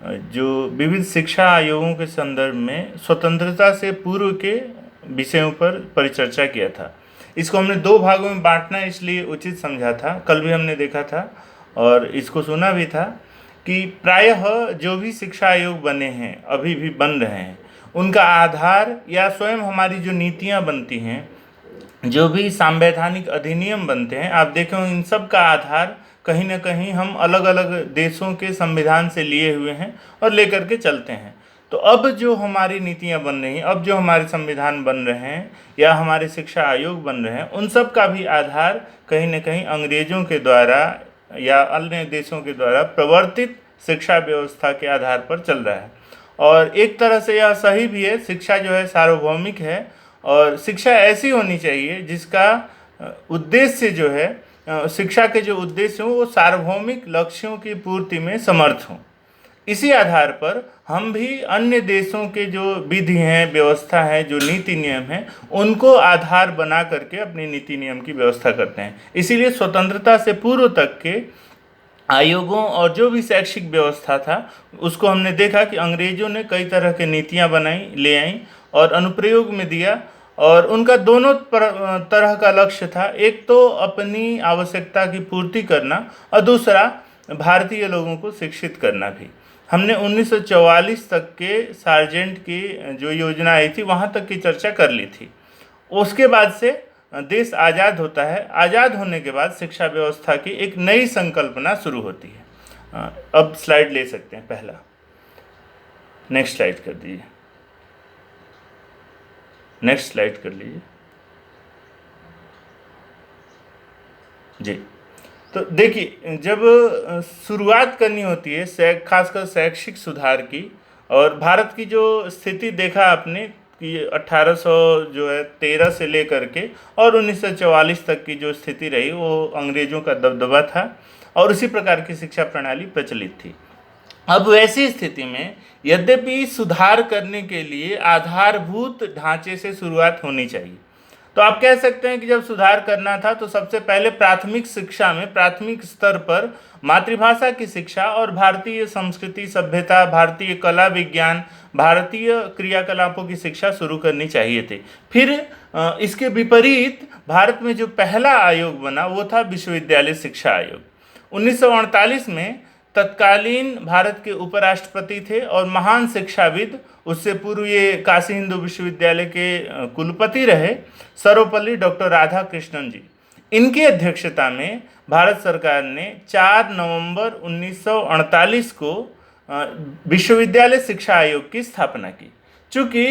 जो विविध शिक्षा आयोगों के संदर्भ में स्वतंत्रता से पूर्व के विषयों पर परिचर्चा किया था। इसको हमने दो भागों में बांटना इसलिए उचित समझा था, कल भी हमने देखा था और इसको सुना भी था कि प्रायः जो भी शिक्षा आयोग बने हैं, अभी भी बन रहे हैं, उनका आधार या स्वयं हमारी जो नीतियाँ बनती हैं, जो भी संवैधानिक अधिनियम बनते हैं, आप देखें इन सब का आधार कहीं ना कहीं हम अलग अलग देशों के संविधान से लिए हुए हैं और लेकर के चलते हैं। तो अब जो हमारी नीतियां बन रही हैं, अब जो हमारे संविधान बन रहे हैं या हमारे शिक्षा आयोग बन रहे हैं, उन सब का भी आधार कहीं ना कहीं अंग्रेजों के द्वारा या अन्य देशों के द्वारा प्रवर्तित शिक्षा व्यवस्था के आधार पर चल रहा है। और एक तरह से यह सही भी है, शिक्षा जो है सार्वभौमिक है और शिक्षा ऐसी होनी चाहिए जिसका उद्देश्य जो है, शिक्षा के जो उद्देश्य हों वो सार्वभौमिक लक्ष्यों की पूर्ति में समर्थ हों। इसी आधार पर हम भी अन्य देशों के जो विधि हैं, व्यवस्था है, जो नीति नियम हैं, उनको आधार बना करके अपनी नीति नियम की व्यवस्था करते हैं। इसीलिए स्वतंत्रता से पूर्व तक के आयोगों और जो भी शैक्षिक व्यवस्था था, उसको हमने देखा कि अंग्रेजों ने कई तरह के नीतियां बनाई, ले आई और अनुप्रयोग में दिया। और उनका दोनों तरह का लक्ष्य था, एक तो अपनी आवश्यकता की पूर्ति करना और दूसरा भारतीय लोगों को शिक्षित करना भी। हमने 1944 तक के सार्जेंट की जो योजना आई थी वहाँ तक की चर्चा कर ली थी। उसके बाद से देश आज़ाद होता है। आज़ाद होने के बाद शिक्षा व्यवस्था की एक नई संकल्पना शुरू होती है। अब स्लाइड ले सकते हैं, पहला नेक्स्ट स्लाइड कर दीजिए, नेक्स्ट स्लाइड कर लीजिए जी। तो देखिए, जब शुरुआत करनी होती है खासकर शैक्षिक सुधार की, और भारत की जो स्थिति देखा आपने कि 1800 जो है 13 से लेकर के और 1944 तक की जो स्थिति रही वो अंग्रेज़ों का दबदबा था और उसी प्रकार की शिक्षा प्रणाली प्रचलित थी। अब वैसी स्थिति में यद्यपि सुधार करने के लिए आधारभूत ढांचे से शुरुआत होनी चाहिए। तो आप कह सकते हैं कि जब सुधार करना था तो सबसे पहले प्राथमिक शिक्षा में, प्राथमिक स्तर पर मातृभाषा की शिक्षा और भारतीय संस्कृति सभ्यता, भारतीय कला विज्ञान, भारतीय क्रियाकलापों की शिक्षा शुरू करनी चाहिए थी। फिर इसके विपरीत भारत में जो पहला आयोग बना वो था विश्वविद्यालय शिक्षा आयोग। 1948 में तत्कालीन भारत के उपराष्ट्रपति थे और महान शिक्षाविद, उससे पूर्व ये काशी हिंदू विश्वविद्यालय के कुलपति रहे, सर्वपल्ली डॉक्टर राधा कृष्णन जी। इनकी अध्यक्षता में भारत सरकार ने 4 नवंबर 1948 को विश्वविद्यालय शिक्षा आयोग की स्थापना की। चूँकि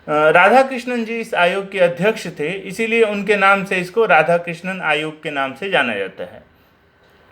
राधा कृष्णन जी इस आयोग के अध्यक्ष थे, इसीलिए उनके नाम से इसको राधा कृष्णन आयोग के नाम से जाना जाता है।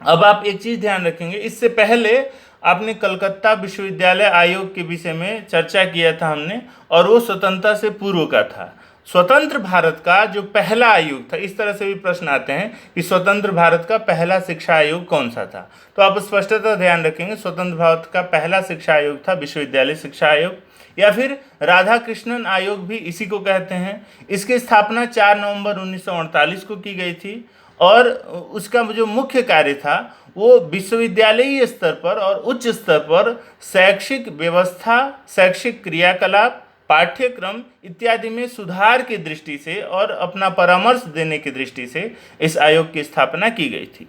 अब आप एक चीज़ ध्यान रखेंगे, इससे पहले आपने कलकत्ता विश्वविद्यालय आयोग के विषय में चर्चा किया था हमने, और वो स्वतंत्रता से पूर्व का था। स्वतंत्र भारत का जो पहला आयोग था, इस तरह से भी प्रश्न आते हैं कि स्वतंत्र भारत का पहला शिक्षा आयोग कौन सा था, तो आप स्पष्टता ध्यान रखेंगे, स्वतंत्र भारत का पहला शिक्षा आयोग था विश्वविद्यालय शिक्षा आयोग, या फिर राधा कृष्णन आयोग भी इसी को कहते हैं। इसकी स्थापना 4 नवंबर 1948 को की गई थी और उसका जो मुख्य कार्य था वो विश्वविद्यालयीय स्तर पर और उच्च स्तर पर शैक्षिक व्यवस्था, शैक्षिक क्रियाकलाप, पाठ्यक्रम इत्यादि में सुधार की दृष्टि से और अपना परामर्श देने की दृष्टि से इस आयोग की स्थापना की गई थी।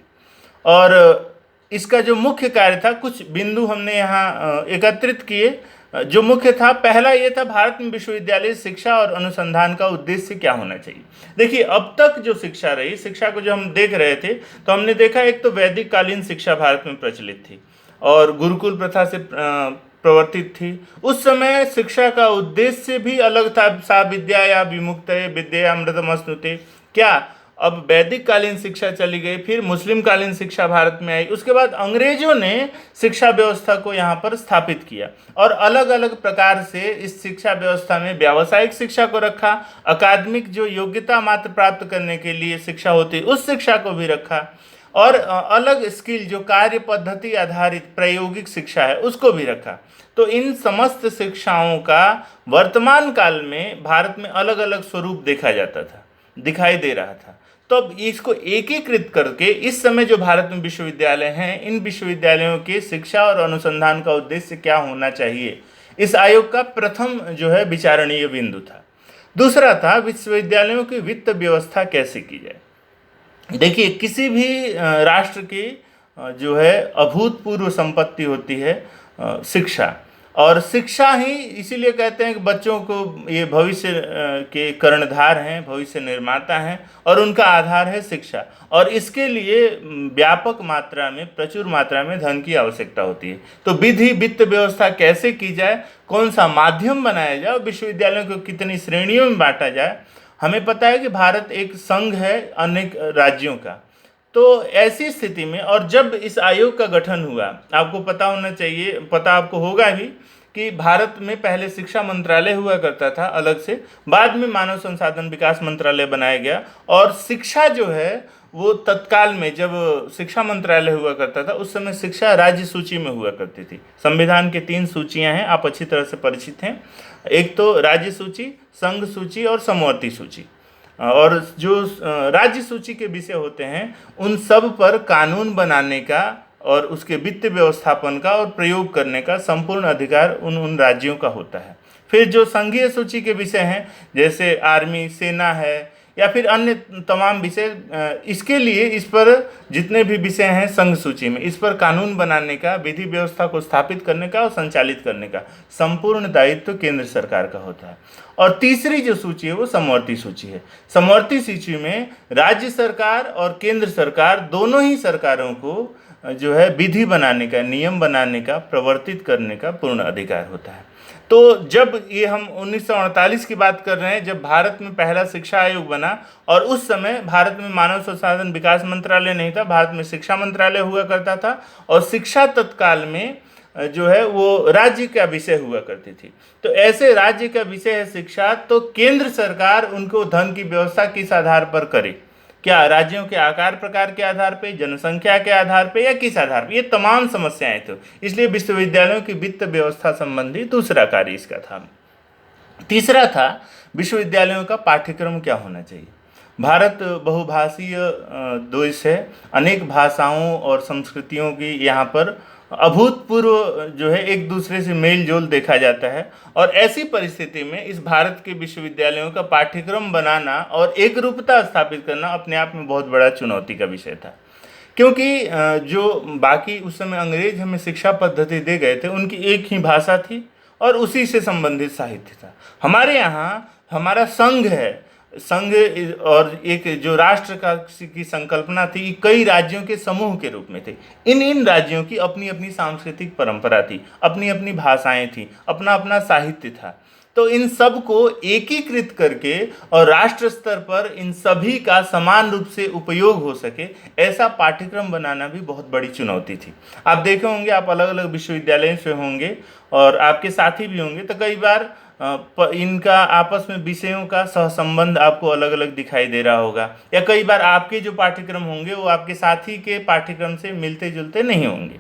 और इसका जो मुख्य कार्य था, कुछ बिंदु हमने यहाँ एकत्रित किए। जो मुख्य था, पहला ये था भारत में विश्वविद्यालय शिक्षा और अनुसंधान का उद्देश्य क्या होना चाहिए। देखिए, अब तक जो शिक्षा रही, शिक्षा को जो हम देख रहे थे तो हमने देखा एक तो वैदिक कालीन शिक्षा भारत में प्रचलित थी और गुरुकुल प्रथा से प्रवर्तित थी। उस समय शिक्षा का उद्देश्य भी अलग था, सा विद्या या विमुक्तये विद्या अमृतमश्नुते। क्या अब वैदिक कालीन शिक्षा चली गई, फिर मुस्लिम कालीन शिक्षा भारत में आई, उसके बाद अंग्रेजों ने शिक्षा व्यवस्था को यहाँ पर स्थापित किया और अलग अलग प्रकार से इस शिक्षा व्यवस्था में व्यावसायिक शिक्षा को रखा, अकादमिक जो योग्यता मात्र प्राप्त करने के लिए शिक्षा होती उस शिक्षा को भी रखा, और अलग स्किल जो कार्य पद्धति आधारित प्रायोगिक शिक्षा है उसको भी रखा। तो इन समस्त शिक्षाओं का वर्तमान काल में भारत में अलग अलग स्वरूप देखा जाता था, दिखाई दे रहा था। तो अब इसको एकीकृत करके इस समय जो भारत में विश्वविद्यालय हैं, इन विश्वविद्यालयों के शिक्षा और अनुसंधान का उद्देश्य क्या होना चाहिए, इस आयोग का प्रथम जो है विचारणीय बिंदु था। दूसरा था विश्वविद्यालयों की वित्त व्यवस्था कैसे की जाए। देखिए, किसी भी राष्ट्र की जो है अभूतपूर्व संपत्ति होती है शिक्षा, और शिक्षा ही इसीलिए कहते हैं कि बच्चों को ये भविष्य के कर्णधार हैं, भविष्य निर्माता हैं, और उनका आधार है शिक्षा। और इसके लिए व्यापक मात्रा में, प्रचुर मात्रा में धन की आवश्यकता होती है। तो विधि वित्त व्यवस्था कैसे की जाए, कौन सा माध्यम बनाया जाए और विश्वविद्यालयों को कितनी श्रेणियों में बांटा जाए। हमें पता है कि भारत एक संघ है अनेक राज्यों का। तो ऐसी स्थिति में, और जब इस आयोग का गठन हुआ, आपको पता होना चाहिए, पता आपको होगा भी कि भारत में पहले शिक्षा मंत्रालय हुआ करता था अलग से, बाद में मानव संसाधन विकास मंत्रालय बनाया गया। और शिक्षा जो है वो तत्काल में जब शिक्षा मंत्रालय हुआ करता था, उस समय शिक्षा राज्य सूची में हुआ करती थी। संविधान की 3 सूचियां हैं, आप अच्छी तरह से परिचित हैं। एक तो राज्य सूची, संघ सूची और समवर्ती सूची। और जो राज्य सूची के विषय होते हैं, उन सब पर कानून बनाने का और उसके वित्त व्यवस्थापन का और प्रयोग करने का संपूर्ण अधिकार उन राज्यों का होता है। फिर जो संघीय सूची के विषय हैं, जैसे आर्मी, सेना है, या फिर अन्य तमाम विषय, इसके लिए इस पर जितने भी विषय हैं संघ सूची में, इस पर कानून बनाने का, विधि व्यवस्था को स्थापित करने का और संचालित करने का संपूर्ण दायित्व केंद्र सरकार का होता है। और तीसरी जो सूची है वो समवर्ती सूची है। समवर्ती सूची में राज्य सरकार और केंद्र सरकार दोनों ही सरकारों को जो है विधि बनाने का, नियम बनाने का, प्रवर्तित करने का पूर्ण अधिकार होता है। तो जब ये हम 1948 की बात कर रहे हैं, जब भारत में पहला शिक्षा आयोग बना, और उस समय भारत में मानव संसाधन विकास मंत्रालय नहीं था, भारत में शिक्षा मंत्रालय हुआ करता था। और शिक्षा तत्काल में जो है वो राज्य का विषय हुआ करती थी। तो ऐसे राज्य का विषय है शिक्षा, तो केंद्र सरकार उनको धन की व्यवस्था किस आधार पर करे, क्या राज्यों के आकार प्रकार के आधार पे, जनसंख्या के आधार पे, या किस आधार पे, ये तमाम समस्याएं थी। इसलिए विश्वविद्यालयों की वित्त व्यवस्था संबंधी दूसरा कार्य इसका था। तीसरा था विश्वविद्यालयों का पाठ्यक्रम क्या होना चाहिए। भारत बहुभाषीय देश है, अनेक भाषाओं और संस्कृतियों की यहाँ पर अभूतपूर्व जो है एक दूसरे से मेल जोल देखा जाता है। और ऐसी परिस्थिति में इस भारत के विश्वविद्यालयों का पाठ्यक्रम बनाना और एक रूपता स्थापित करना अपने आप में बहुत बड़ा चुनौती का विषय था। क्योंकि जो बाकी उस समय अंग्रेज हमें शिक्षा पद्धति दे गए थे, उनकी एक ही भाषा थी और उसी से संबंधित साहित्य था। हमारे यहाँ हमारा संघ है, संघ और एक जो राष्ट्र का की संकल्पना थी, कई राज्यों के समूह के रूप में थे। इन राज्यों की अपनी अपनी सांस्कृतिक परंपरा थी, अपनी अपनी भाषाएं थी, अपना अपना साहित्य था। तो इन सब को एकीकृत करके और राष्ट्र स्तर पर इन सभी का समान रूप से उपयोग हो सके, ऐसा पाठ्यक्रम बनाना भी बहुत बड़ी चुनौती थी। आप देखे होंगे, आप अलग अलग विश्वविद्यालयों से होंगे और आपके साथी भी होंगे, तो कई बार इनका आपस में विषयों का सहसंबंध आपको अलग अलग दिखाई दे रहा होगा, या कई बार आपके जो पाठ्यक्रम होंगे वो आपके साथी के पाठ्यक्रम से मिलते जुलते नहीं होंगे।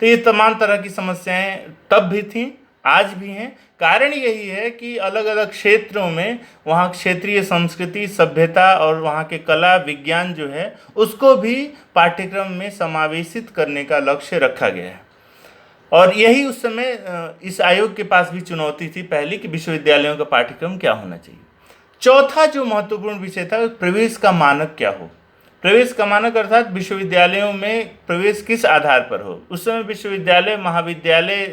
तो ये तमाम तरह की समस्याएं तब भी थीं, आज भी हैं। कारण यही है कि अलग अलग क्षेत्रों में वहाँ क्षेत्रीय संस्कृति, सभ्यता और वहाँ के कला विज्ञान जो है उसको भी पाठ्यक्रम में समावेशित करने का लक्ष्य रखा गया है। और यही उस समय इस आयोग के पास भी चुनौती थी पहली, कि विश्वविद्यालयों का पाठ्यक्रम क्या होना चाहिए। चौथा जो महत्वपूर्ण विषय था, प्रवेश का मानक क्या हो। प्रवेश का मानक अर्थात विश्वविद्यालयों में प्रवेश किस आधार पर हो। उस समय विश्वविद्यालय महाविद्यालय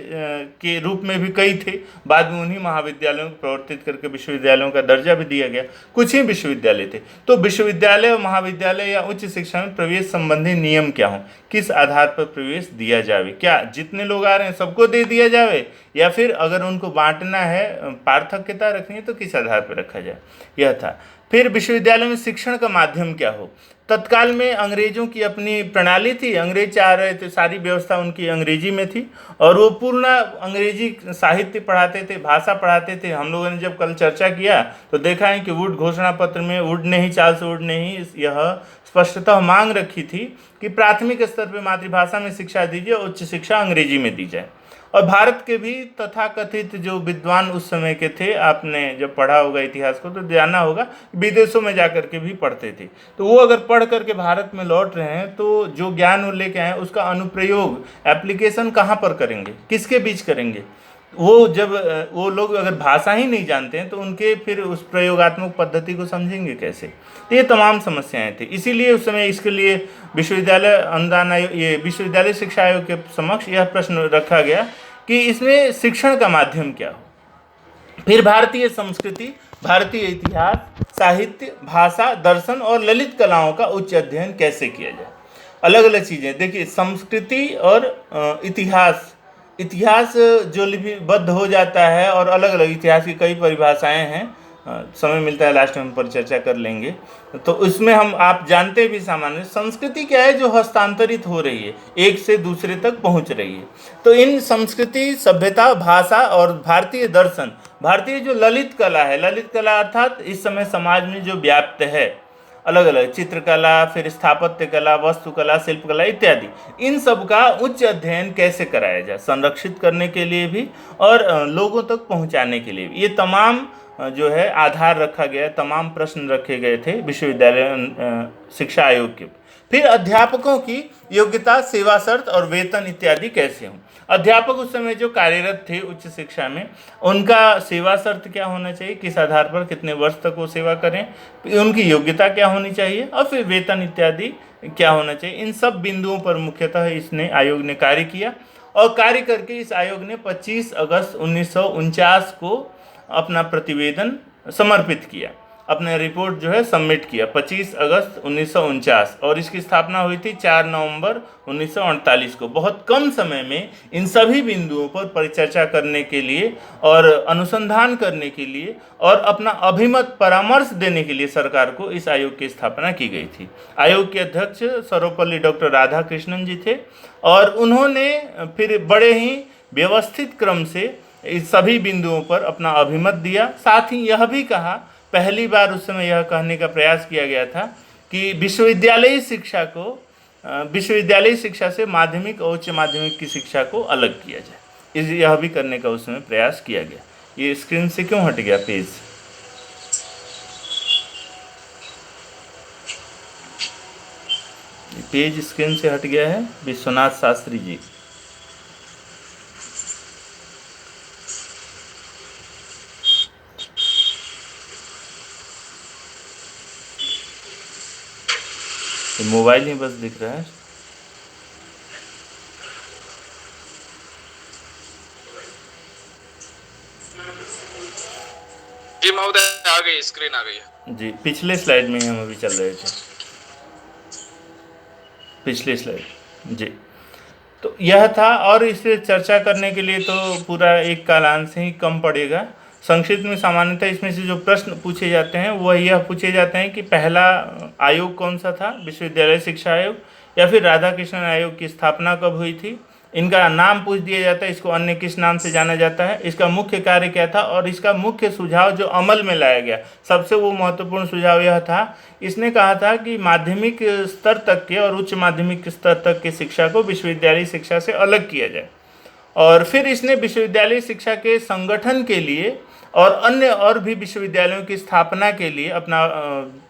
के रूप में भी कई थे, बाद में उन्हीं महाविद्यालयों को प्रवर्तित करके विश्वविद्यालयों का दर्जा भी दिया गया। कुछ ही विश्वविद्यालय थे। तो विश्वविद्यालय और महाविद्यालय या उच्च शिक्षा में प्रवेश संबंधी नियम क्या हों, किस आधार पर प्रवेश दिया जावे, क्या जितने लोग आ रहे हैं सबको दे दिया जावे, या फिर अगर उनको बांटना है, पार्थक्यता रखनी है, तो किस आधार पर रखा जाए, यह था। फिर विश्वविद्यालय में शिक्षण का माध्यम क्या हो। तत्काल में अंग्रेजों की अपनी प्रणाली थी, अंग्रेज चाह रहे थे, सारी व्यवस्था उनकी अंग्रेजी में थी और वो पूर्ण अंग्रेजी साहित्य पढ़ाते थे, भाषा पढ़ाते थे। हम लोगों ने जब कल चर्चा किया तो देखा है कि वुड घोषणा पत्र में उड़ने ही चाल से उड़ने ही यह स्पष्टतः मांग रखी थी कि प्राथमिक स्तर पर मातृभाषा में शिक्षा दीजिए, उच्च शिक्षा अंग्रेजी में दी जाए। और भारत के भी तथाकथित जो विद्वान उस समय के थे, आपने जब पढ़ा होगा इतिहास को तो जाना होगा, विदेशों में जा कर के भी पढ़ते थे। तो वो अगर पढ़ करके भारत में लौट रहे हैं तो जो ज्ञान वो लेके आए उसका अनुप्रयोग, एप्लीकेशन कहाँ पर करेंगे, किसके बीच करेंगे? वो जब वो लोग अगर भाषा ही नहीं जानते हैं तो उनके फिर उस प्रयोगात्मक पद्धति को समझेंगे कैसे? तो ये तमाम समस्याएं थी। इसीलिए उस समय इसके लिए विश्वविद्यालय अनुदान आयोग, ये विश्वविद्यालय शिक्षा आयोग के समक्ष यह प्रश्न रखा गया कि इसमें शिक्षण का माध्यम क्या हो। फिर भारतीय संस्कृति, भारतीय इतिहास, साहित्य, भाषा, दर्शन और ललित कलाओं का उच्च अध्ययन कैसे किया जाए। अलग अलग चीज़ें देखिए, संस्कृति और इतिहास, इतिहास जो लिपिबद्ध हो जाता है और अलग अलग इतिहास की कई परिभाषाएं हैं, समय मिलता है लास्ट में हम पर चर्चा कर लेंगे। तो उसमें हम, आप जानते भी सामान्य संस्कृति क्या है, जो हस्तांतरित हो रही है, एक से दूसरे तक पहुंच रही है। तो इन संस्कृति, सभ्यता, भाषा और भारतीय दर्शन, भारतीय जो ललित कला है, ललित कला अर्थात इस समय समाज में जो व्याप्त है, अलग अलग चित्रकला, फिर स्थापत्य कला, वास्तुकला, शिल्पकला इत्यादि, इन सब का उच्च अध्ययन कैसे कराया जाए, संरक्षित करने के लिए भी और लोगों तक पहुंचाने के लिए भी, ये तमाम जो है आधार रखा गया, तमाम प्रश्न रखे गए थे विश्वविद्यालय शिक्षा आयोग के। फिर अध्यापकों की योग्यता, सेवा शर्त और वेतन इत्यादि कैसे हों। अध्यापक उस समय जो कार्यरत थे उच्च शिक्षा में, उनका सेवा शर्त क्या होना चाहिए, किस आधार पर कितने वर्ष तक वो सेवा करें, उनकी योग्यता क्या होनी चाहिए, और फिर वेतन इत्यादि क्या होना चाहिए। इन सब बिंदुओं पर मुख्यतः इसने आयोग ने कार्य किया और कार्य करके इस आयोग ने 25 अगस्त 1949 को अपना प्रतिवेदन समर्पित किया, अपने रिपोर्ट जो है सबमिट किया 25 अगस्त 1949, और इसकी स्थापना हुई थी 4 नवंबर 1948 को। बहुत कम समय में इन सभी बिंदुओं पर परिचर्चा करने के लिए और अनुसंधान करने के लिए और अपना अभिमत परामर्श देने के लिए सरकार को इस आयोग की स्थापना की गई थी। आयोग के अध्यक्ष सर्वपल्ली डॉक्टर राधाकृष्णन जी थे और उन्होंने फिर बड़े ही व्यवस्थित क्रम से इस सभी बिंदुओं पर अपना अभिमत दिया। साथ ही यह भी कहा, पहली बार उस समय यह कहने का प्रयास किया गया था कि विश्वविद्यालयी शिक्षा को, विश्वविद्यालयी शिक्षा से माध्यमिक और उच्च माध्यमिक की शिक्षा को अलग किया जाए, यह भी करने का उस समय प्रयास किया गया। ये स्क्रीन से क्यों हट गया पेज स्क्रीन से हट गया है। विश्वनाथ शास्त्री जी, मोबाइल ही बस दिख रहा है। जी महोदय, आ गई, स्क्रीन आ गई है जी। पिछले स्लाइड में ही हम अभी चल रहे थे, पिछले स्लाइड जी। तो यह था, और इसे चर्चा करने के लिए तो पूरा एक कालांश ही कम पड़ेगा। संक्षिप्त में सामान्यतः इसमें से जो प्रश्न पूछे जाते हैं वह यह पूछे जाते हैं कि पहला आयोग कौन सा था, विश्वविद्यालय शिक्षा आयोग, या फिर राधाकृष्णन आयोग की स्थापना कब हुई थी, इनका नाम पूछ दिया जाता है, इसको अन्य किस नाम से जाना जाता है, इसका मुख्य कार्य क्या था, और इसका मुख्य सुझाव जो अमल में लाया गया, सबसे वो महत्वपूर्ण सुझाव यह था, इसने कहा था कि माध्यमिक स्तर तक के और उच्च माध्यमिक स्तर तक की शिक्षा को विश्वविद्यालय शिक्षा से अलग किया जाए। और फिर इसने विश्वविद्यालय शिक्षा के संगठन के लिए और अन्य और भी विश्वविद्यालयों की स्थापना के लिए अपना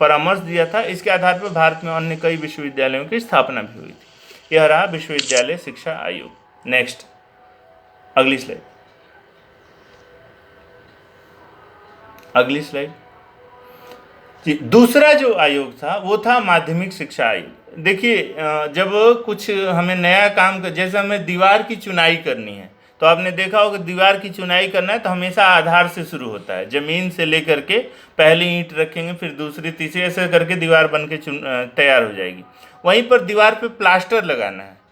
परामर्श दिया था। इसके आधार पर भारत में अन्य कई विश्वविद्यालयों की स्थापना भी हुई थी। यह रहा विश्वविद्यालय शिक्षा आयोग। नेक्स्ट, अगली स्लाइड, अगली स्लाइड जी। दूसरा जो आयोग था वो था माध्यमिक शिक्षा आयोग। देखिए, जब कुछ हमें नया काम कर, जैसे हमें दीवार की चुनाई करनी है, तो आपने देखा होगा दीवार की चुनाई करना है तो हमेशा आधार से शुरू होता है, ज़मीन से लेकर के पहली ईंट रखेंगे, फिर दूसरी, तीसरी, ऐसे करके दीवार बन के तैयार हो जाएगी। वहीं पर दीवार पे प्लास्टर लगाना है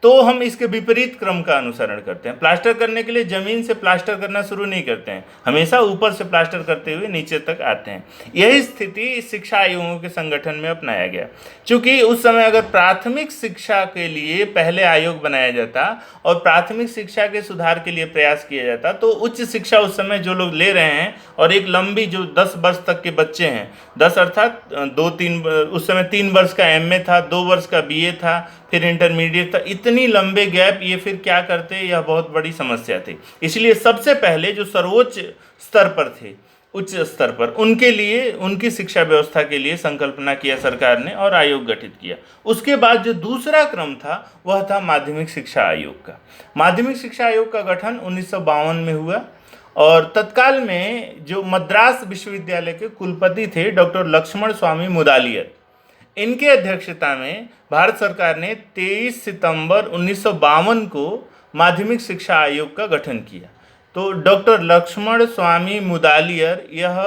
तो हम इसके विपरीत क्रम का अनुसरण करते हैं। प्लास्टर करने के लिए ज़मीन से प्लास्टर करना शुरू नहीं करते हैं, हमेशा ऊपर से प्लास्टर करते हुए नीचे तक आते हैं। यही स्थिति इस शिक्षा आयोगों के संगठन में अपनाया गया। चूँकि उस समय अगर प्राथमिक शिक्षा के लिए पहले आयोग बनाया जाता और प्राथमिक शिक्षा के सुधार के लिए प्रयास किया जाता, तो उच्च शिक्षा उस समय जो लोग ले रहे हैं और एक लंबी जो 10 वर्ष तक के बच्चे हैं, 10 अर्थात 2-3, उस समय 3 वर्ष का MA था, 2 वर्ष का BA था, फिर इंटरमीडिएट था, इतने इतनी लंबे गैप, ये फिर क्या करते, यह बहुत बड़ी समस्या थी। इसलिए सबसे पहले जो सर्वोच्च स्तर पर थे, उच्च स्तर पर, उनके लिए, उनकी शिक्षा व्यवस्था के लिए संकल्पना किया सरकार ने और आयोग गठित किया। उसके बाद जो दूसरा क्रम था वह था माध्यमिक शिक्षा आयोग का। माध्यमिक शिक्षा आयोग का गठन 1952 में हुआ और तत्काल में जो मद्रास विश्वविद्यालय के कुलपति थे डॉक्टर लक्ष्मण स्वामी मुदालियर, इनके अध्यक्षता में भारत सरकार ने 23 सितंबर 1952 को माध्यमिक शिक्षा आयोग का गठन किया। तो डॉक्टर लक्ष्मण स्वामी मुदालियर यह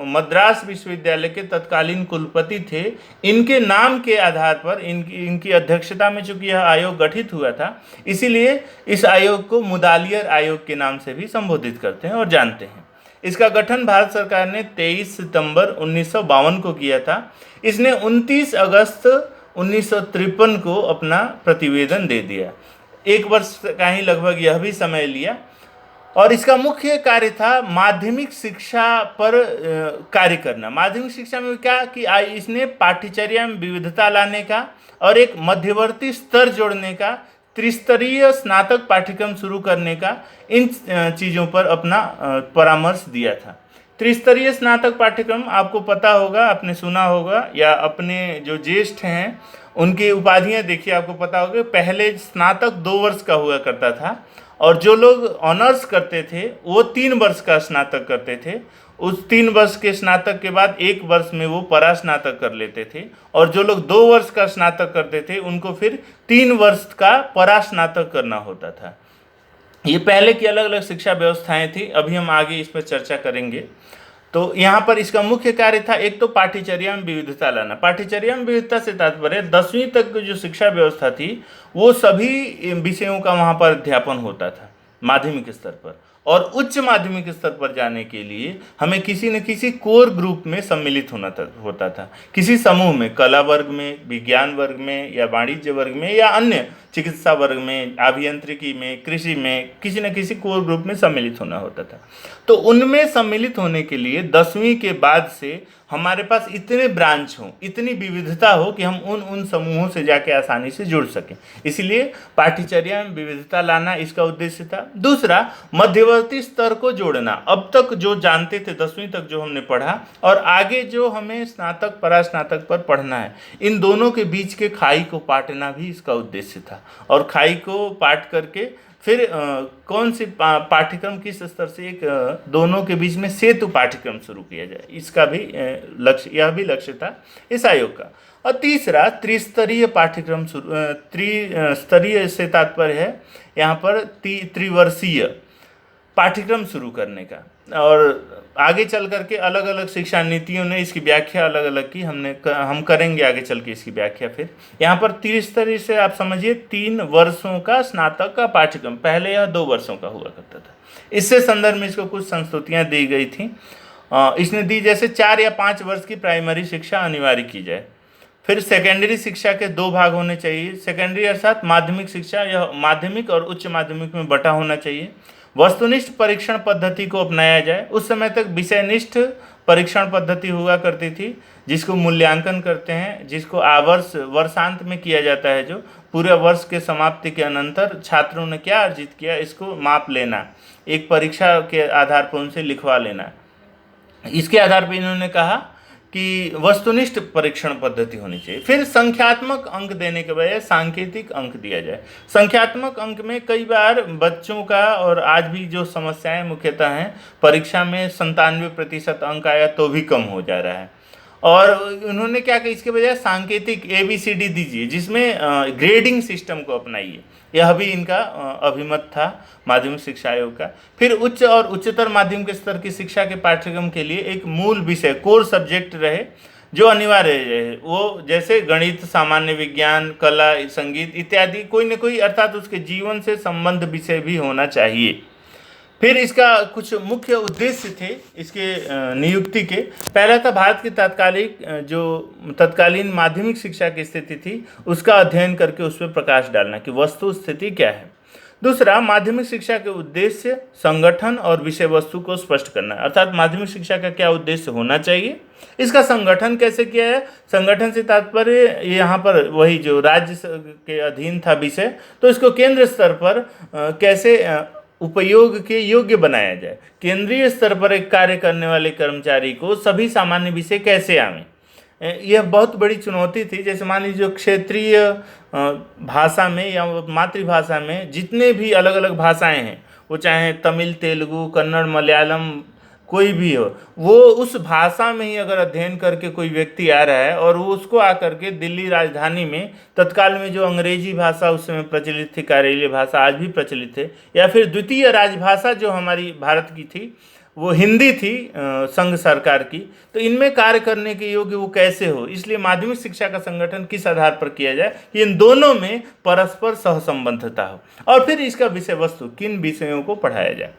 मद्रास विश्वविद्यालय के तत्कालीन कुलपति थे। इनके नाम के आधार पर, इनकी अध्यक्षता में चूंकि यह आयोग गठित हुआ था, इसीलिए इस आयोग को मुदालियर आयोग के नाम से भी संबोधित करते हैं और जानते हैं। इसका गठन भारत सरकार ने 23 सितंबर 1952 को किया था। इसने 29 अगस्त 1953 को अपना प्रतिवेदन दे दिया। 1 वर्ष का ही लगभग यह भी समय लिया और इसका मुख्य कार्य था माध्यमिक शिक्षा पर कार्य करना। माध्यमिक शिक्षा में क्या कि इसने पाठ्यचर्या में विविधता लाने का और एक मध्यवर्ती स्तर जोड़ने का, त्रिस्तरीय स्नातक पाठ्यक्रम शुरू करने का, इन चीज़ों पर अपना परामर्श दिया था। त्रिस्तरीय स्नातक पाठ्यक्रम आपको पता होगा, आपने सुना होगा, या अपने जो ज्येष्ठ हैं उनकी उपाधियां देखिए, आपको पता होगा। पहले स्नातक 2 वर्ष का हुआ करता था और जो लोग ऑनर्स करते थे वो 3 वर्ष का स्नातक करते थे। उस 3 वर्ष के स्नातक के बाद 1 वर्ष में वो परास्नातक कर लेते थे और जो लोग 2 वर्ष का स्नातक करते थे उनको फिर 3 वर्ष का परास्नातक करना होता था। ये पहले की अलग अलग शिक्षा व्यवस्थाएं थी, अभी हम आगे इस पर चर्चा करेंगे। तो यहाँ पर इसका मुख्य कार्य था, एक तो पाठ्यचर्या में विविधता लाना। पाठ्यचर्या में विविधता से तात्पर्य 10वीं तक की जो शिक्षा व्यवस्था थी वो सभी विषयों का वहाँ पर अध्यापन होता था माध्यमिक स्तर पर, और उच्च माध्यमिक स्तर पर जाने के लिए हमें किसी न किसी कोर ग्रुप में सम्मिलित होता था, किसी समूह में, कला वर्ग में, विज्ञान वर्ग में, या वाणिज्य वर्ग में, या अन्य चिकित्सा वर्ग में, अभियांत्रिकी में, कृषि में, किसी न किसी कोर ग्रुप में सम्मिलित होना होता था। तो उनमें सम्मिलित होने के लिए 10वीं के बाद से हमारे पास इतने ब्रांच हों, इतनी विविधता हो कि हम उन समूहों से जाके आसानी से जुड़ सकें। इसलिए पाठ्यचर्या में विविधता लाना इसका उद्देश्य था। दूसरा, मध्यवर्ती स्तर को जोड़ना। अब तक जो जानते थे 10वीं तक जो हमने पढ़ा और आगे जो हमें स्नातक परास्नातक पर पढ़ना है, इन दोनों के बीच के खाई को पाटना भी इसका उद्देश्य था। और खाई को पाट करके फिर कौन सी पाठ्यक्रम किस स्तर से एक दोनों के बीच में सेतु पाठ्यक्रम शुरू किया जाए, इसका भी लक्ष्य, यह भी लक्ष्य था इस आयोग का। और तीसरा, त्रिस्तरीय पाठ्यक्रम, त्रिस्तरीय से तात्पर्य है यहाँ पर त्रिवर्षीय पाठ्यक्रम शुरू करने का। और आगे चल करके अलग अलग शिक्षा नीतियों ने इसकी व्याख्या अलग अलग की, हम करेंगे आगे चल के इसकी व्याख्या। फिर यहाँ पर त्रिस्तरीय से आप समझिए 3 वर्षों का स्नातक का पाठ्यक्रम, पहले यह 2 वर्षों का हुआ करता था। इससे संदर्भ में इसको कुछ संस्तुतियाँ दी गई थी। इसने दी जैसे 4 या 5 वर्ष की प्राइमरी शिक्षा अनिवार्य की जाए, फिर सेकेंडरी शिक्षा के 2 भाग होने चाहिए। सेकेंडरी अर्थात माध्यमिक शिक्षा, यह माध्यमिक और उच्च माध्यमिक में बटा होना चाहिए। वस्तुनिष्ठ परीक्षण पद्धति को अपनाया जाए। उस समय तक विषयनिष्ठ परीक्षण पद्धति हुआ करती थी, जिसको मूल्यांकन करते हैं, जिसको वर्षांत में किया जाता है, जो पूरे वर्ष के समाप्ति के अनंतर छात्रों ने क्या अर्जित किया इसको माप लेना, एक परीक्षा के आधार पर उनसे लिखवा लेना। इसके आधार पर इन्होंने कहा कि वस्तुनिष्ठ परीक्षण पद्धति होनी चाहिए। फिर संख्यात्मक अंक देने के बजाय सांकेतिक अंक दिया जाए। संख्यात्मक अंक में कई बार बच्चों का, और आज भी जो समस्याएं मुख्यतः हैं, परीक्षा में 97% अंक आया तो भी कम हो जा रहा है। और उन्होंने क्या कहा, इसके बजाय सांकेतिक ABCD दीजिए, जिसमें ग्रेडिंग सिस्टम को अपनाइए। यह भी इनका अभिमत था माध्यमिक शिक्षा आयोग का। फिर उच्च और उच्चतर माध्यमिक स्तर की शिक्षा के पाठ्यक्रम के लिए एक मूल विषय, कोर सब्जेक्ट रहे, जो अनिवार्य रहे। वो जैसे गणित, सामान्य विज्ञान, कला, संगीत इत्यादि, कोई न कोई, अर्थात उसके जीवन से संबंध विषय भी होना चाहिए। फिर इसका कुछ मुख्य उद्देश्य थे इसके नियुक्ति के। पहला था भारत की तत्कालीन माध्यमिक शिक्षा की स्थिति थी, उसका अध्ययन करके उस पर प्रकाश डालना कि वस्तु स्थिति क्या है। दूसरा, माध्यमिक शिक्षा के उद्देश्य, संगठन और विषय वस्तु को स्पष्ट करना है। अर्थात माध्यमिक शिक्षा का क्या उद्देश्य होना चाहिए, इसका संगठन कैसे किया है। संगठन से तात्पर्य यहाँ पर वही जो राज्य के अधीन था विषय, तो इसको केंद्र स्तर पर कैसे उपयोग के योग्य बनाया जाए। केंद्रीय स्तर पर एक कार्य करने वाले कर्मचारी को सभी सामान्य विषय कैसे आवें, यह बहुत बड़ी चुनौती थी। जैसे मान लीजिए जो क्षेत्रीय भाषा में या मातृभाषा में जितने भी अलग अलग भाषाएं हैं, वो चाहे तमिल, तेलुगु, कन्नड़, मलयालम कोई भी हो, वो उस भाषा में ही अगर अध्ययन करके कोई व्यक्ति आ रहा है और वो उसको आकर के दिल्ली राजधानी में तत्काल में जो अंग्रेजी भाषा उस समय प्रचलित थी, कार्यालय भाषा आज भी प्रचलित है, या फिर द्वितीय राजभाषा जो हमारी भारत की थी वो हिंदी थी संघ सरकार की, तो इनमें कार्य करने के योग्य वो कैसे हो। इसलिए माध्यमिक शिक्षा का संगठन किस आधार पर किया जाए कि इन दोनों में परस्पर सहसंबंधता हो, और फिर इसका विषय वस्तु किन विषयों को पढ़ाया जाए।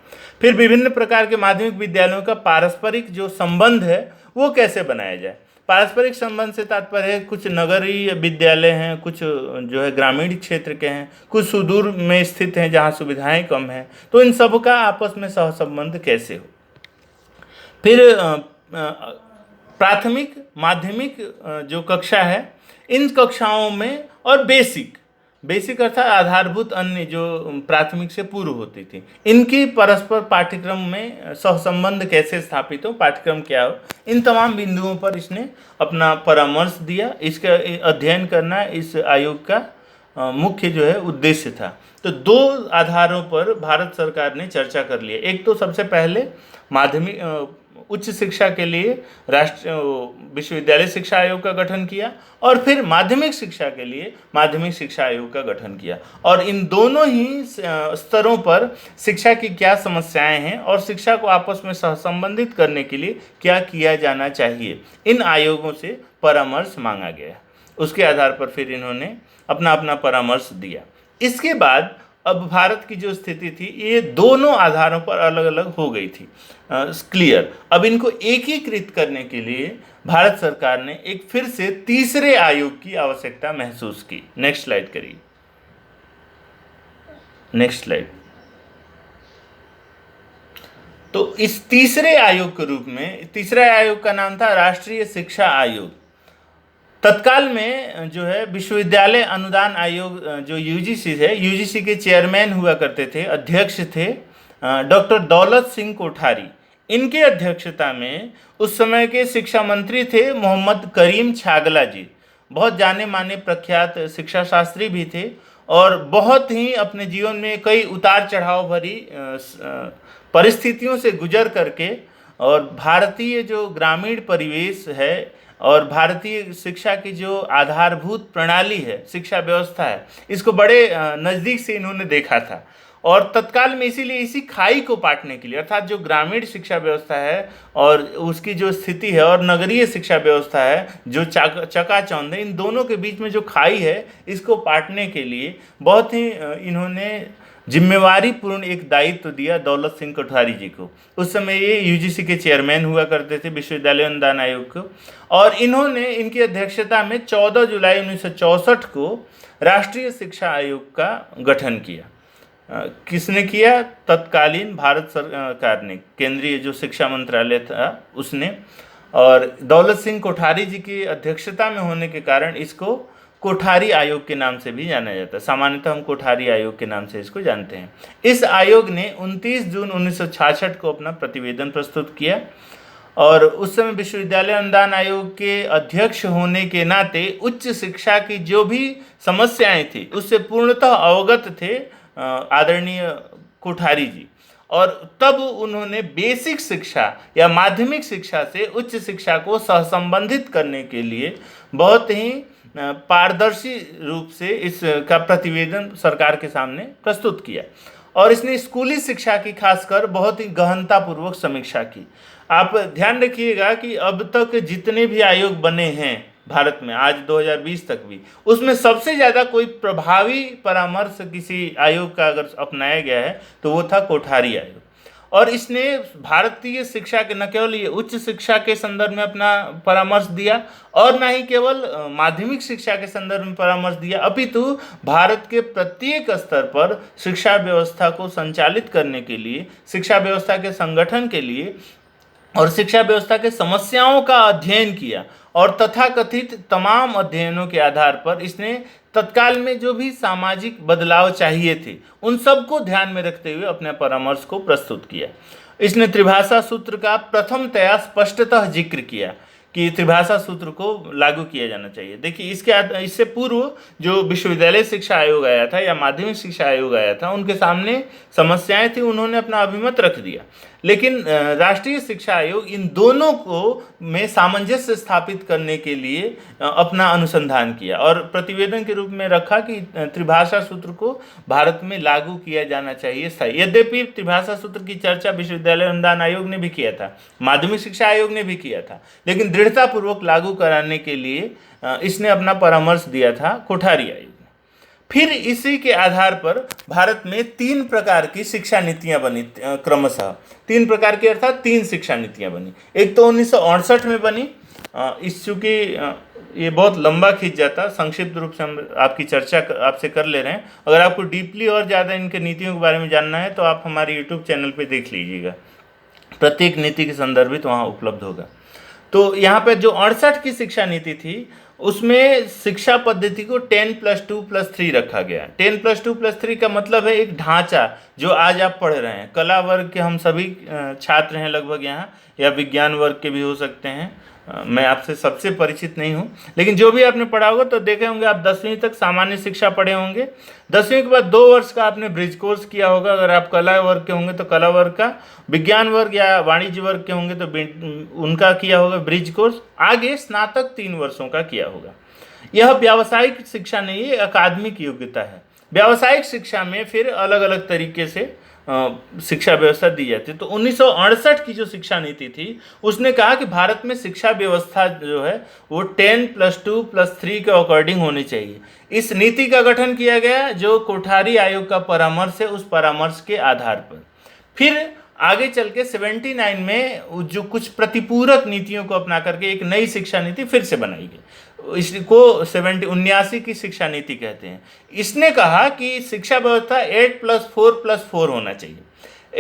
फिर विभिन्न प्रकार के माध्यमिक विद्यालयों का पारस्परिक जो संबंध है वो कैसे बनाया जाए। पारस्परिक संबंध से तात्पर्य है कुछ नगरीय विद्यालय हैं, कुछ जो है ग्रामीण क्षेत्र के हैं, कुछ सुदूर में स्थित हैं जहाँ सुविधाएं कम हैं, तो इन सब का आपस में सहसंबंध कैसे हो। फिर प्राथमिक माध्यमिक जो कक्षा है, इन कक्षाओं में और बेसिक अर्थात आधारभूत अन्य जो प्राथमिक से पूर्व होती थी, इनकी परस्पर पाठ्यक्रम में सहसंबंध कैसे स्थापित हो, पाठ्यक्रम क्या हो, इन तमाम बिंदुओं पर इसने अपना परामर्श दिया। इसका अध्ययन करना इस आयोग का मुख्य जो है उद्देश्य था। तो दो आधारों पर भारत सरकार ने चर्चा कर लिया। एक तो सबसे पहले माध्यमिक उच्च शिक्षा के लिए राष्ट्रीय विश्वविद्यालय शिक्षा आयोग का गठन किया, और फिर माध्यमिक शिक्षा के लिए माध्यमिक शिक्षा आयोग का गठन किया। और इन दोनों ही स्तरों पर शिक्षा की क्या समस्याएं हैं और शिक्षा को आपस में सहसंबंधित करने के लिए क्या किया जाना चाहिए, इन आयोगों से परामर्श मांगा गया। उसके आधार पर फिर इन्होंने अपना अपना परामर्श दिया। इसके बाद अब भारत की जो स्थिति थी ये दोनों आधारों पर अलग अलग हो गई थी, क्लियर। अब इनको एकीकृत करने के लिए भारत सरकार ने एक फिर से तीसरे आयोग की आवश्यकता महसूस की। नेक्स्ट स्लाइड करिए, नेक्स्ट स्लाइड। तो इस तीसरे आयोग के रूप में, तीसरे आयोग का नाम था राष्ट्रीय शिक्षा आयोग। तत्काल में जो है विश्वविद्यालय अनुदान आयोग जो यूजीसी है, यूजीसी के चेयरमैन हुआ करते थे, अध्यक्ष थे डॉक्टर दौलत सिंह कोठारी। इनके अध्यक्षता में उस समय के शिक्षा मंत्री थे मोहम्मद करीम छागला जी, बहुत जाने माने प्रख्यात शिक्षा शास्त्री भी थे, और बहुत ही अपने जीवन में कई उतार चढ़ाव भरी परिस्थितियों से गुजर करके और भारतीय जो ग्रामीण परिवेश है और भारतीय शिक्षा की जो आधारभूत प्रणाली है, शिक्षा व्यवस्था है, इसको बड़े नज़दीक से इन्होंने देखा था। और तत्काल में इसीलिए इसी खाई को पाटने के लिए, अर्थात जो ग्रामीण शिक्षा व्यवस्था है और उसकी जो स्थिति है और नगरीय शिक्षा व्यवस्था है जो चकाचौंध है, इन दोनों के बीच में जो खाई है, इसको पाटने के लिए बहुत ही इन्होंने जिम्मेवारी पूर्ण एक दायित्व दिया दौलत सिंह कोठारी जी को। उस समय ये यूजीसी के चेयरमैन हुआ करते थे, विश्वविद्यालय अनुदान आयोग को, और इन्होंने इनकी अध्यक्षता में 14 जुलाई 1964 को राष्ट्रीय शिक्षा आयोग का गठन किया। किसने किया? तत्कालीन भारत सरकार ने, केंद्रीय जो शिक्षा मंत्रालय था उसने। और दौलत सिंह कोठारी जी की अध्यक्षता में होने के कारण इसको कोठारी आयोग के नाम से भी जाना जाता है। सामान्यतः हम कोठारी आयोग के नाम से इसको जानते हैं। इस आयोग ने 29 जून 1966 को अपना प्रतिवेदन प्रस्तुत किया, और उस समय विश्वविद्यालय अनुदान आयोग के अध्यक्ष होने के नाते उच्च शिक्षा की जो भी समस्याएं थी उससे पूर्णतः अवगत थे आदरणीय कोठारी जी। और तब उन्होंने बेसिक शिक्षा या माध्यमिक शिक्षा से उच्च शिक्षा को सहसंबंधित करने के लिए बहुत ही पारदर्शी रूप से इसका प्रतिवेदन सरकार के सामने प्रस्तुत किया, और इसने स्कूली शिक्षा की खासकर बहुत ही गहनतापूर्वक समीक्षा की। आप ध्यान रखिएगा कि अब तक जितने भी आयोग बने हैं भारत में, आज 2020 तक भी, उसमें सबसे ज़्यादा कोई प्रभावी परामर्श किसी आयोग का अगर अपनाया गया है तो वो था कोठारी आयोग। और इसने भारतीय शिक्षा के न केवल ये उच्च शिक्षा के संदर्भ में अपना परामर्श दिया और न ही केवल माध्यमिक शिक्षा के संदर्भ में परामर्श दिया, अपितु भारत के प्रत्येक स्तर पर शिक्षा व्यवस्था को संचालित करने के लिए, शिक्षा व्यवस्था के संगठन के लिए और शिक्षा व्यवस्था के समस्याओं का अध्ययन किया और तथाकथित तमाम अध्ययनों के आधार पर इसने तत्काल में जो भी सामाजिक बदलाव चाहिए थे उन सबको ध्यान में रखते हुए अपने परामर्श को प्रस्तुत किया। इसने त्रिभाषा सूत्र का प्रथमतया स्पष्टतः जिक्र किया कि त्रिभाषा सूत्र को लागू किया जाना चाहिए। देखिए, इससे पूर्व जो विश्वविद्यालय शिक्षा आयोग आया था या माध्यमिक शिक्षा आयोग आया था, उनके सामने समस्याएं थी, उन्होंने अपना अभिमत रख दिया, लेकिन राष्ट्रीय शिक्षा आयोग इन दोनों को में सामंजस्य स्थापित करने के लिए अपना अनुसंधान किया और प्रतिवेदन के रूप में रखा कि त्रिभाषा सूत्र को भारत में लागू किया जाना चाहिए। सही, यद्यपि त्रिभाषा सूत्र की चर्चा विश्वविद्यालय अनुदान आयोग ने भी किया था, माध्यमिक शिक्षा आयोग ने भी किया था, लेकिन दृढ़तापूर्वक लागू कराने के लिए इसने अपना परामर्श दिया था कोठारी आयोग। फिर इसी के आधार पर भारत में 3 प्रकार की शिक्षा नीतियां बनी, क्रमशः 3 प्रकार की अर्थात 3 शिक्षा नीतियां बनी। एक तो 1968 में बनी, इस चूँकि ये बहुत लंबा खींच जाता, संक्षिप्त रूप से हम आपकी चर्चा आपसे कर ले रहे हैं। अगर आपको डीपली और ज़्यादा इनके नीतियों के बारे में जानना है तो आप हमारे यूट्यूब चैनल पर देख लीजिएगा, प्रत्येक नीति के संदर्भित वहाँ उपलब्ध होगा। तो यहाँ पर जो 68 की शिक्षा नीति थी उसमें शिक्षा पद्धति को 10+2+3 रखा गया। 10+2+3 का मतलब है एक ढांचा जो आज आप पढ़ रहे हैं। कला वर्ग के हम सभी छात्र हैं लगभग यहाँ, या विज्ञान वर्ग के भी हो सकते हैं, मैं आपसे सबसे परिचित नहीं हूँ, लेकिन जो भी आपने पढ़ा होगा तो देखे होंगे आप 10वीं तक सामान्य शिक्षा पढ़े होंगे। 10वीं के बाद 2 वर्ष का आपने ब्रिज कोर्स किया होगा, अगर आप कला वर्ग के होंगे तो कला वर्ग का, विज्ञान वर्ग या वाणिज्य वर्ग के होंगे तो उनका किया होगा ब्रिज कोर्स, आगे स्नातक 3 वर्षों का किया होगा। यह व्यावसायिक शिक्षा नहीं है, अकादमिक योग्यता है। व्यावसायिक शिक्षा में फिर अलग अलग तरीके से शिक्षा व्यवस्था दी जाती है। तो 1968 की जो शिक्षा नीति थी उसने कहा कि भारत में शिक्षा व्यवस्था जो है वो 10+2+3 के अकॉर्डिंग होनी चाहिए। इस नीति का गठन किया गया जो कोठारी आयोग का परामर्श है, उस परामर्श के आधार पर। फिर आगे चल के 79 में जो कुछ प्रतिपूरक नीतियों को अपना करके एक नई शिक्षा नीति फिर से बनाई गई, इसको 79 की शिक्षा नीति कहते हैं। इसने कहा कि शिक्षा व्यवस्था 8+4+4 होना चाहिए।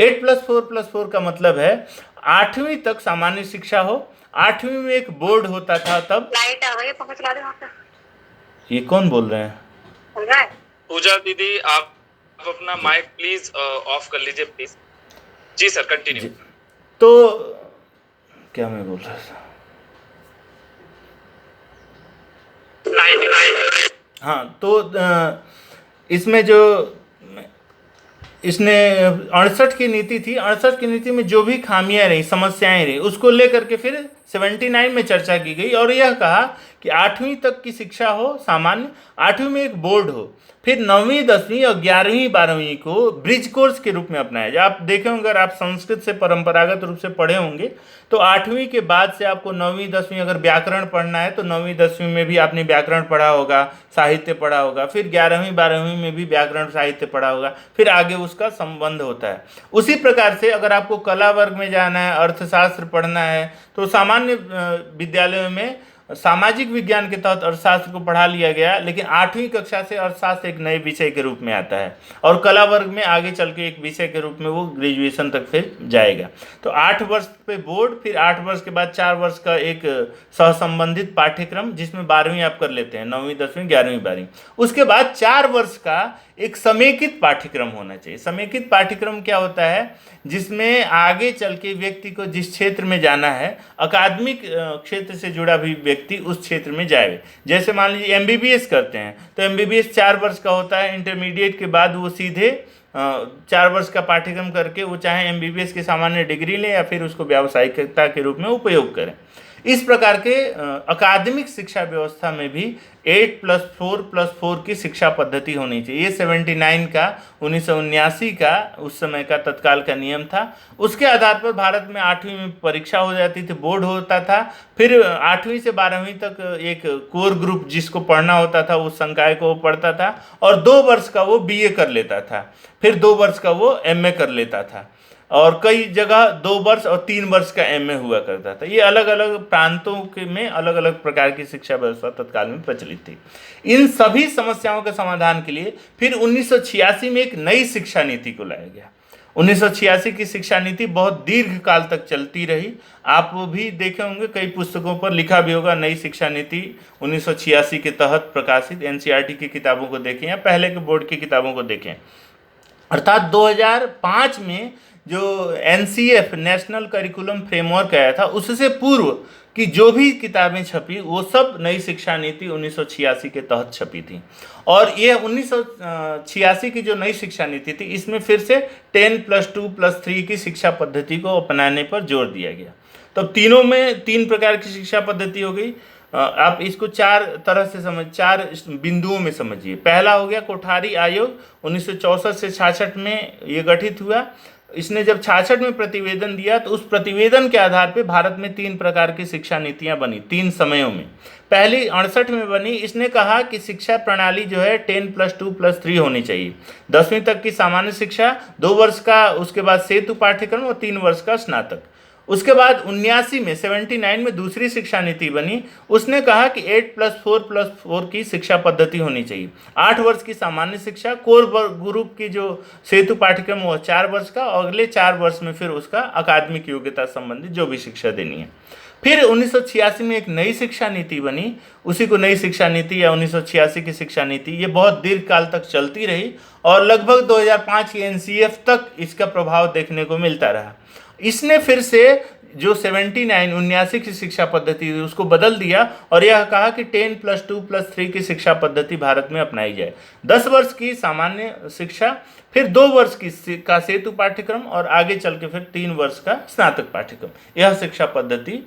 8+4+4 का मतलब है 8वीं तक सामान्य शिक्षा हो, 8वीं में एक बोर्ड होता था तब। लाइट आ गई, पंखा चला दे वहाँ पे। ये कौन बोल रहे हैं? बोल रहा है पूजा दीदी, आप अपना माइक प्लीज ऑफ कर लीजिए प्लीज। Ji sir, continue. तो क्या मैं बोल रहा था? हाँ, तो इसमें जो इसने 68 की नीति थी, 68 की नीति में जो भी खामियां रही, समस्याएं रही, उसको लेकर के फिर 79 में चर्चा की गई और यह कहा कि 8वीं तक की शिक्षा हो सामान्य, 8वीं में एक बोर्ड हो, फिर 9वीं 10वीं और 11वीं 12वीं को ब्रिज कोर्स के रूप में अपनाया जाए। आप देखे होंगे, अगर आप संस्कृत से परंपरागत रूप से पढ़े होंगे तो 8वीं के बाद से आपको 9वीं 10वीं अगर व्याकरण पढ़ना है तो 9वीं 10वीं में भी आपने व्याकरण पढ़ा होगा, साहित्य पढ़ा होगा, फिर 11वीं 12वीं में भी व्याकरण साहित्य पढ़ा होगा, फिर आगे उसका संबंध होता है। उसी प्रकार से अगर आपको कला वर्ग में जाना है, अर्थशास्त्र पढ़ना है तो सामान्य विद्यालयों में सामाजिक विज्ञान के तहत अर्थशास्त्र को पढ़ा लिया गया, लेकिन 8वीं कक्षा से अर्थशास्त्र एक नए विषय के रूप में आता है और कला वर्ग में आगे चल के एक विषय के रूप में वो ग्रेजुएशन तक फिर जाएगा। तो 8 वर्ष पे बोर्ड, फिर 8 वर्ष के बाद 4 वर्ष का एक सहसंबंधित पाठ्यक्रम जिसमें 12वीं आप कर लेते हैं, 9वीं 10वीं 11वीं 12वीं। उसके बाद 4 वर्ष का एक समेकित पाठ्यक्रम होना चाहिए। समेकित पाठ्यक्रम क्या होता है? जिसमें आगे चल के व्यक्ति को जिस क्षेत्र में जाना है, अकादमिक क्षेत्र से जुड़ा भी व्यक्ति उस क्षेत्र में जाए। जैसे मान लीजिए MBBS करते हैं तो MBBS 4 वर्ष का होता है, इंटरमीडिएट के बाद वो सीधे 4 वर्ष का पाठ्यक्रम करके वो चाहे MBBS की सामान्य डिग्री लें या फिर उसको व्यावसायिकता के रूप में उपयोग करें। इस प्रकार के अकादमिक शिक्षा व्यवस्था में भी 8+4+4 की शिक्षा पद्धति होनी चाहिए। ये 79 का 1979 का उस समय का तत्काल का नियम था। उसके आधार पर भारत में 8वीं में परीक्षा हो जाती थी, बोर्ड होता था, फिर 8वीं से 12वीं तक एक कोर ग्रुप जिसको पढ़ना होता था उस संकाय को वो पढ़ता था, और 2 वर्ष का वो बीए कर लेता था, फिर 2 वर्ष का वो एमए कर लेता था, और कई जगह 2 वर्ष और 3 वर्ष का एमए हुआ करता था। ये अलग अलग प्रांतों के में अलग अलग प्रकार की शिक्षा व्यवस्था तत्काल में प्रचलित थी। इन सभी समस्याओं के समाधान के लिए फिर 1986 में एक नई शिक्षा नीति को लाया गया। 1986 की शिक्षा नीति बहुत दीर्घ काल तक चलती रही। आप भी देखे होंगे, कई पुस्तकों पर लिखा भी होगा नई शिक्षा नीति 1986 के तहत प्रकाशित। एनसीईआरटी की किताबों को देखें या पहले के बोर्ड की किताबों को देखें। अर्थात 2005 में जो एनसीएफ नेशनल करिकुलम फ्रेमवर्क आया था, उससे पूर्व की जो भी किताबें छपी वो सब नई शिक्षा नीति 1986 के तहत छपी थी। और ये 1986 की जो नई शिक्षा नीति थी, इसमें फिर से 10+2+3 की शिक्षा पद्धति को अपनाने पर जोर दिया गया। तो तीनों में 3 प्रकार की शिक्षा पद्धति हो गई। आप इसको 4 तरह से 4 बिंदुओं में समझिए। पहला हो गया कोठारी आयोग, 1964 से 66 में ये गठित हुआ। इसने जब 66 में प्रतिवेदन दिया तो उस प्रतिवेदन के आधार पर भारत में 3 प्रकार की शिक्षा नीतियां बनी 3 समयों में। पहली 68 में बनी। इसने कहा कि शिक्षा प्रणाली जो है 10+2+3 होनी चाहिए। 10वीं तक की सामान्य शिक्षा, 2 वर्ष का, उसके बाद सेतु पाठ्यक्रम और 3 वर्ष का स्नातक। उसके बाद 79 में दूसरी शिक्षा नीति बनी। उसने कहा कि 8+4+4 की शिक्षा पद्धति होनी चाहिए। 8 वर्ष की सामान्य शिक्षा, कोर ग्रुप की जो सेतु पाठ्यक्रम वो 4 वर्ष का, और अगले 4 वर्ष में फिर उसका अकादमिक योग्यता संबंधित जो भी शिक्षा देनी है। फिर 1986 में एक नई शिक्षा नीति बनी। उसी को नई शिक्षा नीति या 1986 की शिक्षा नीति, ये बहुत दीर्घ काल तक चलती रही और लगभग 2005 की एनसीएफ तक इसका प्रभाव देखने को मिलता रहा। इसने फिर से जो 79 की शिक्षा पद्धति थी उसको बदल दिया और यह कहा कि 10+2+3 की शिक्षा पद्धति भारत में अपनाई जाए। 10 वर्ष की सामान्य शिक्षा, फिर 2 वर्ष का सेतु पाठ्यक्रम और आगे चल के फिर 3 वर्ष का स्नातक पाठ्यक्रम, यह शिक्षा पद्धति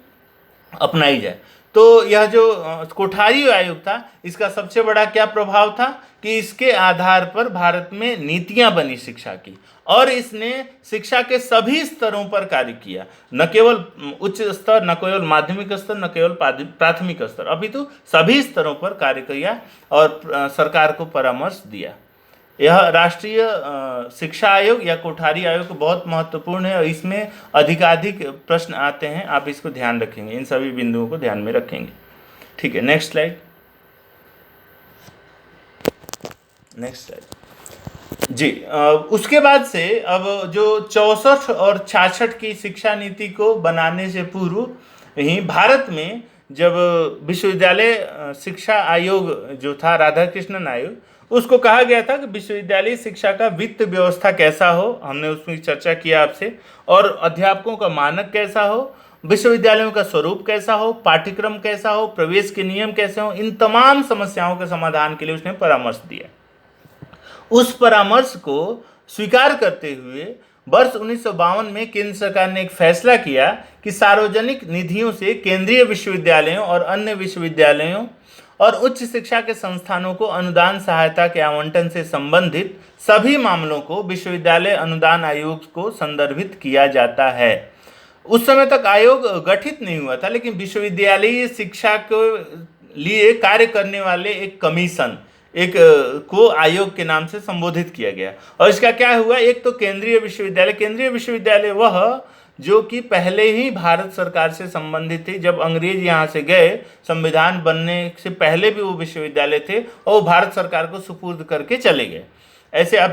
अपनाई जाए। तो यह जो कोठारी आयोग था, इसका सबसे बड़ा क्या प्रभाव था कि इसके आधार पर भारत में नीतियां बनी शिक्षा की, और इसने शिक्षा के सभी स्तरों पर कार्य किया, न केवल उच्च स्तर, न केवल माध्यमिक स्तर, न केवल प्राथमिक स्तर, अपितु सभी स्तरों पर कार्य किया और सरकार को परामर्श दिया। यह राष्ट्रीय शिक्षा आयोग या कोठारी आयोग बहुत महत्वपूर्ण है और इसमें अधिकाधिक प्रश्न आते हैं। आप इसको ध्यान रखेंगे, इन सभी बिंदुओं को ध्यान में रखेंगे। ठीक है, नेक्स्ट स्लाइड। नेक्स्ट स्लाइड जी। उसके बाद से अब जो 64 और 66 की शिक्षा नीति को बनाने से पूर्व ही भारत में जब विश्वविद्यालय शिक्षा आयोग जो था, राधाकृष्णन आयोग, उसको कहा गया था कि विश्वविद्यालय शिक्षा का वित्त व्यवस्था कैसा हो, हमने उसमें चर्चा किया आपसे, और अध्यापकों का मानक कैसा हो, विश्वविद्यालयों का स्वरूप कैसा हो, पाठ्यक्रम कैसा हो, प्रवेश के नियम कैसे हो, इन तमाम समस्याओं के समाधान के लिए उसने परामर्श दिया। उस परामर्श को स्वीकार करते हुए वर्ष 1952 में केंद्र सरकार ने एक फैसला किया कि सार्वजनिक निधियों से केंद्रीय विश्वविद्यालयों और अन्य विश्वविद्यालयों और उच्च शिक्षा के संस्थानों को अनुदान सहायता के आवंटन से संबंधित सभी मामलों को विश्वविद्यालय अनुदान आयोग को संदर्भित किया जाता है। उस समय तक आयोग गठित नहीं हुआ था, लेकिन विश्वविद्यालयीय शिक्षा के लिए कार्य करने वाले एक कमीशन को आयोग के नाम से संबोधित किया गया। और इसका क्या हुआ, एक तो केंद्रीय विश्वविद्यालय वह जो कि पहले ही भारत सरकार से संबंधित थी। जब अंग्रेज यहाँ से गए, संविधान बनने से पहले भी वो विश्वविद्यालय थे और वो भारत सरकार को सुपुर्द करके चले गए। ऐसे अब